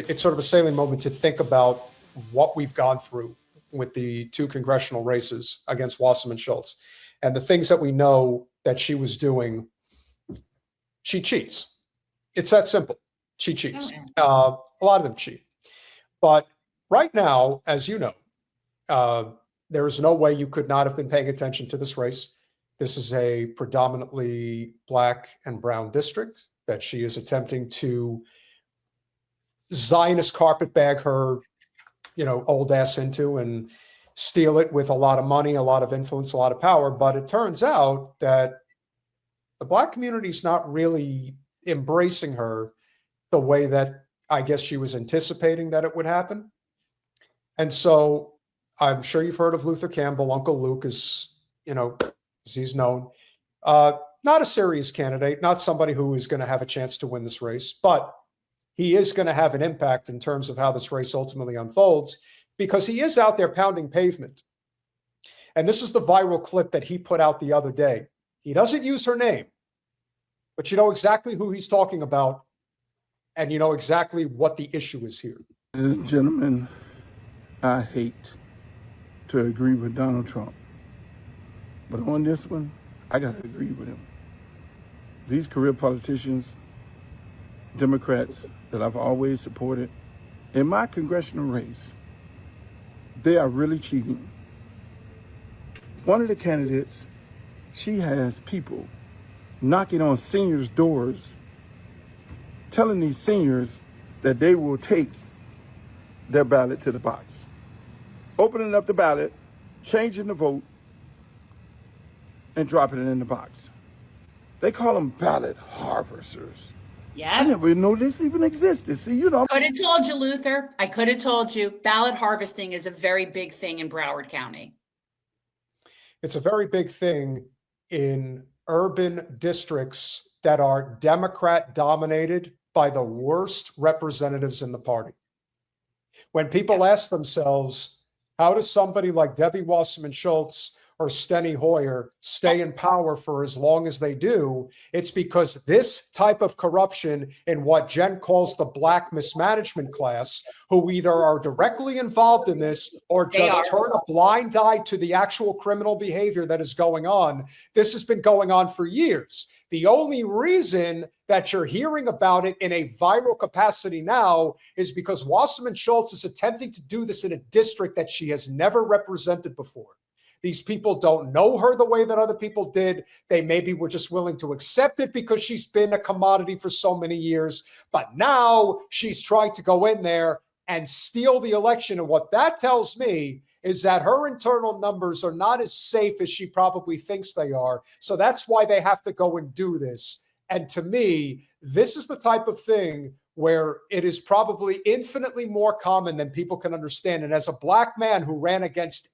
it's sort of a salient moment to think about what we've gone through with the 2 congressional races against Wasserman Schultz and the things that we know that she was doing. She cheats. It's that simple. She cheats. A lot of them cheat. But right now, as you know, there is no way you could not have been paying attention to this race. This is a predominantly black and brown district that she is attempting to Zionist carpetbag her, old ass into and steal it with a lot of money, a lot of influence, a lot of power. But it turns out that the black community is not really embracing her the way that I guess she was anticipating that it would happen. And so I'm sure you've heard of Luther Campbell. Uncle Luke is, as he's known, not a serious candidate, not somebody who is going to have a chance to win this race, but he is going to have an impact in terms of how this race ultimately unfolds because he is out there pounding pavement. And this is the viral clip that he put out the other day. He doesn't use her name, but you know exactly who he's talking about, and you know exactly what the issue is here. Gentlemen, I hate to agree with Donald Trump, but on this one, I got to agree with him. These career politicians, Democrats that I've always supported, in my congressional race, they are really cheating. One of the candidates, she has people knocking on seniors' doors, telling these seniors that they will take their ballot to the box. Opening up the ballot, changing the vote, and dropping it in the box. They call them ballot harvesters. Yeah. I never even know this even existed. See, Could have told you, Luther. I could have told you. Ballot harvesting is a very big thing in Broward County. It's a very big thing in urban districts that are Democrat dominated by the worst representatives in the party. When people ask themselves, how does somebody like Debbie Wasserman Schultz or Steny Hoyer stay in power for as long as they do? It's because this type of corruption in what Jen calls the black mismanagement class, who either are directly involved in this or just turn a blind eye to the actual criminal behavior that is going on. This has been going on for years. The only reason that you're hearing about it in a viral capacity now is because Wasserman Schultz is attempting to do this in a district that she has never represented before. These people don't know her the way that other people did. They maybe were just willing to accept it because she's been a commodity for so many years. But now she's trying to go in there and steal the election. And what that tells me is that her internal numbers are not as safe as she probably thinks they are. So that's why they have to go and do this. And to me, this is the type of thing where it is probably infinitely more common than people can understand. And as a black man who ran against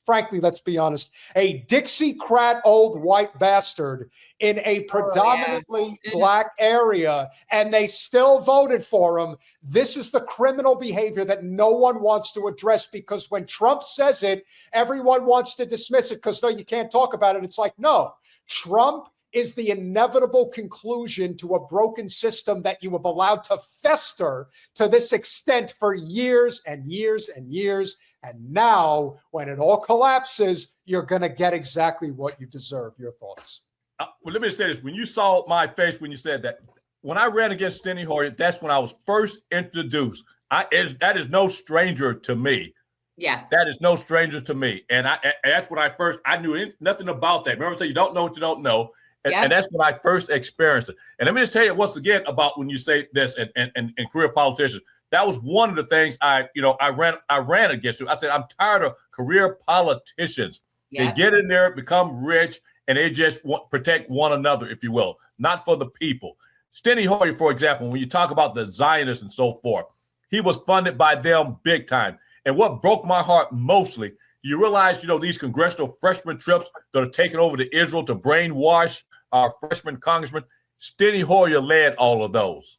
frankly, let's be honest, a Dixiecrat old white bastard in a predominantly black area, and they still voted for him. This is the criminal behavior that no one wants to address, because when Trump says it, everyone wants to dismiss it because, no, you can't talk about it. It's like, no, Trump is the inevitable conclusion to a broken system that you have allowed to fester to this extent for years and years and years. And now, when it all collapses, you're going to get exactly what you deserve. Your thoughts? Well, let me say this. When you saw my face when you said that, when I ran against Steny Hoyer, that's when I was first introduced. That is no stranger to me. Yeah. That is no stranger to me. And that's when I knew nothing about that. Remember, I said you don't know what you don't know. And that's when I first experienced it. And let me just tell you once again about when you say this and career politicians. That was one of the things I ran against you. I said, I'm tired of career politicians. They get in there, become rich, and they just protect one another, if you will, not for the people. Steny Hoyer, for example, when you talk about the Zionists and so forth, he was funded by them big time. And what broke my heart mostly, you realize, these congressional freshman trips that are taking over to Israel to brainwash our freshman congressmen, Steny Hoyer led all of those.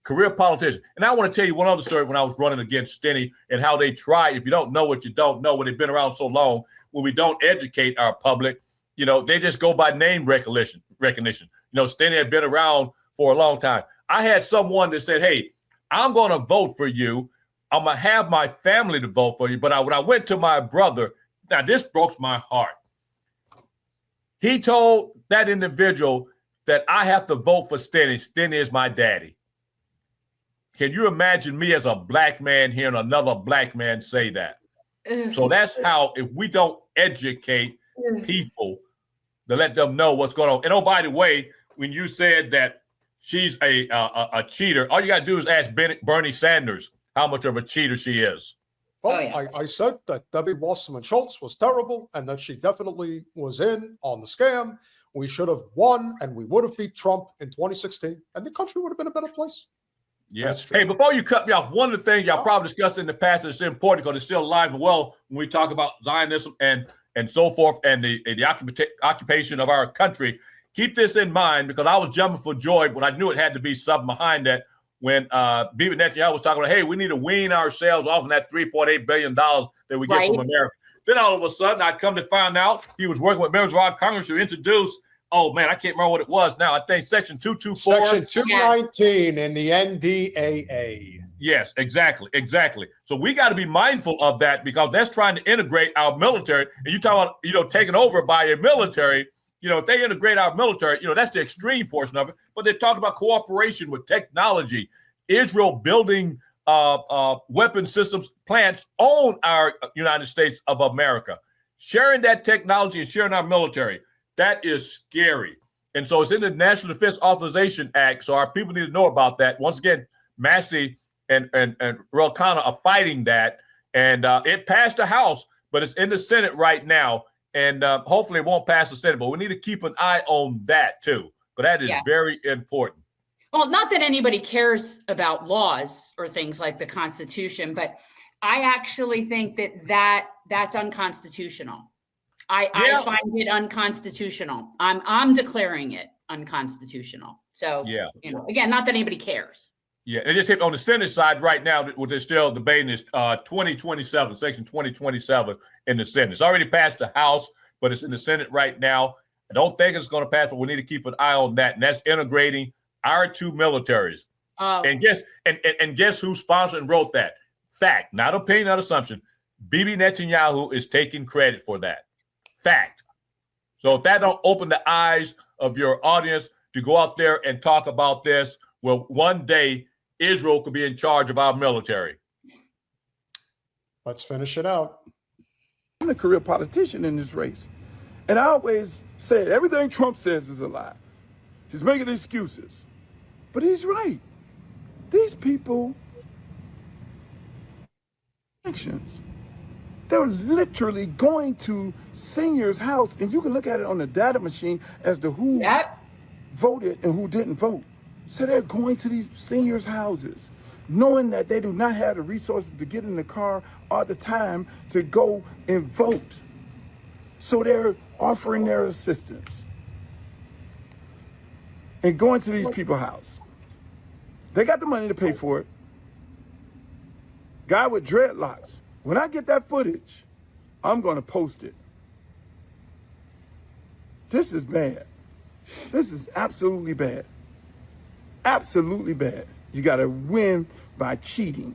Career politician. And I want to tell you one other story when I was running against Steny and how they try. If you don't know what you don't know, when they've been around so long, when we don't educate our public, they just go by name recognition. Steny had been around for a long time. I had someone that said, hey, I'm going to vote for you. I'm going to have my family to vote for you. But when I went to my brother, now this broke my heart. He told that individual that I have to vote for Steny. Steny is my daddy. Can you imagine me as a black man hearing another black man say that? So that's how, if we don't educate people to let them know what's going on. And oh, by the way, when you said that she's a cheater, all you got to do is ask Bernie Sanders how much of a cheater she is. Well, I said that Debbie Wasserman Schultz was terrible and that she definitely was in on the scam. We should have won and we would have beat Trump in 2016 and the country would have been a better place. Yes. Hey, before you cut me off, one of the things y'all probably discussed in the past that's important because it's still alive and well when we talk about Zionism and so forth and the occupation of our country. Keep this in mind because I was jumping for joy, but I knew it had to be something behind that when Bibi Netanyahu was talking about, hey, we need to wean ourselves off of that $3.8 billion that we get from America. Then all of a sudden, I come to find out he was working with members of our Congress to introduce, oh, man, I can't remember what it was now. I think Section 224. Section 219 in the NDAA. Yes, exactly. So we got to be mindful of that because that's trying to integrate our military. And you talk about, taken over by a military. If they integrate our military, that's the extreme portion of it. But they talk about cooperation with technology, Israel building weapon systems plants on our United States of America, sharing that technology and sharing our military. That is scary. And so it's in the National Defense Authorization Act. So our people need to know about that. Once again, Massey and Ro Khanna are fighting that. And it passed the House, but it's in the Senate right now. And hopefully it won't pass the Senate, but we need to keep an eye on that too. But that is very important. Well, not that anybody cares about laws or things like the Constitution, but I actually think that's unconstitutional. I find it unconstitutional. I'm declaring it unconstitutional. So, again, not that anybody cares. Yeah, it just hit on the Senate side right now. What they're still debating is 2027, Section 2027 in the Senate. It's already passed the House, but it's in the Senate right now. I don't think it's going to pass, but we need to keep an eye on that. And that's integrating our two militaries. And guess who sponsored and wrote that? Fact, not opinion, not assumption. Bibi Netanyahu is taking credit for that. Fact. So if that don't open the eyes of your audience to go out there and talk about this, well, one day Israel could be in charge of our military. Let's finish it out. I'm a career politician in this race. And I always say everything Trump says is a lie. He's making excuses. But he's right. These people, they're literally going to seniors' house, and you can look at it on the data machine as to who voted and who didn't vote. So they're going to these seniors' houses, knowing that they do not have the resources to get in the car or the time to go and vote. So they're offering their assistance and going to these people's house. They got the money to pay for it. Guy with dreadlocks. When I get that footage, I'm going to post it. This is bad. This is absolutely bad. Absolutely bad. You got to win by cheating.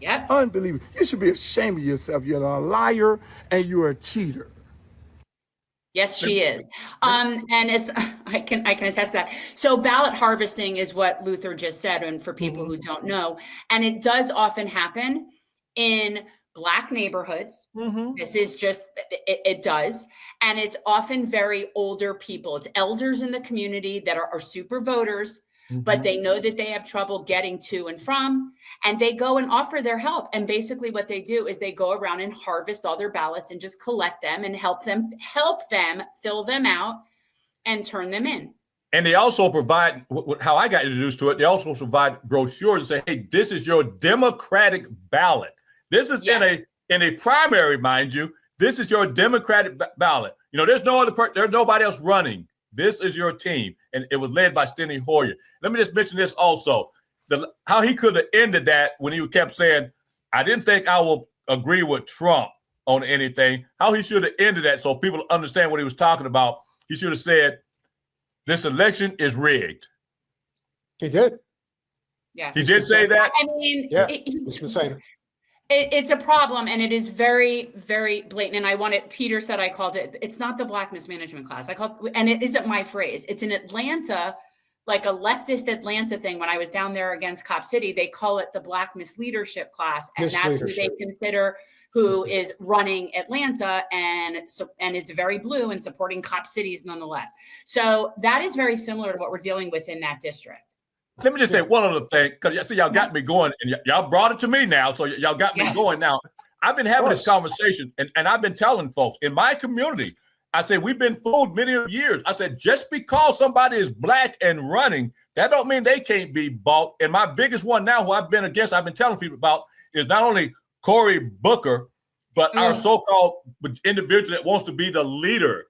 Yep. Unbelievable. You should be ashamed of yourself. You're a liar and you're a cheater. Yes, she is. And it's, I can attest to that. So ballot harvesting is what Luther just said. And for people who don't know, and it does often happen in Black neighborhoods. This is just, it does. And it's often very older people. It's elders in the community that are super voters, but they know that they have trouble getting to and from, and they go and offer their help. And basically what they do is they go around and harvest all their ballots and just collect them and help them fill them out and turn them in. And they also provide, how I got introduced to it, they also provide brochures and say, hey, this is your Democratic ballot. This is in a primary, mind you. This is your Democratic ballot. There's nobody else running. This is your team. And it was led by Steny Hoyer. Let me just mention this also. How he could have ended that when he kept saying, I didn't think I will agree with Trump on anything. How he should have ended that so people understand what he was talking about. He should have said, this election is rigged. He did. Yeah. He did say that? I mean, Yeah, he's been saying it. It's a problem, and it is very, very blatant. And I wanted, Peter said I called it, it's not the Black mismanagement class. I called, and it isn't my phrase. It's in Atlanta, like a leftist Atlanta thing. When I was down there against Cop City, they call it the Black misleadership class. And that's who they consider who is running Atlanta. And so, and it's very blue and supporting Cop Cities nonetheless. So that is very similar to what we're dealing with in that district. Let me just say one other thing, because I see y'all got me going, and y'all brought it to me now, so y'all got me going now. I've been having this conversation, and I've been telling folks in my community, I said, we've been fooled many years. I said, just because somebody is Black and running, that don't mean they can't be bought. And my biggest one now, who I've been against, I've been telling people about, is not only Cory Booker, but our so-called individual that wants to be the leader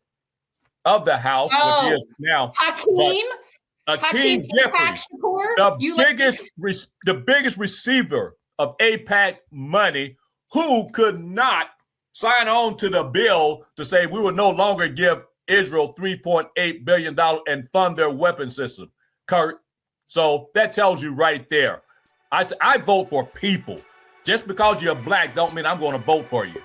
of the House, which he is now. Hakeem Jeffries, the biggest receiver of AIPAC money, who could not sign on to the bill to say we would no longer give Israel $3.8 billion and fund their weapon system, Kurt. So that tells you right there. I vote for people. Just because you're Black don't mean I'm going to vote for you.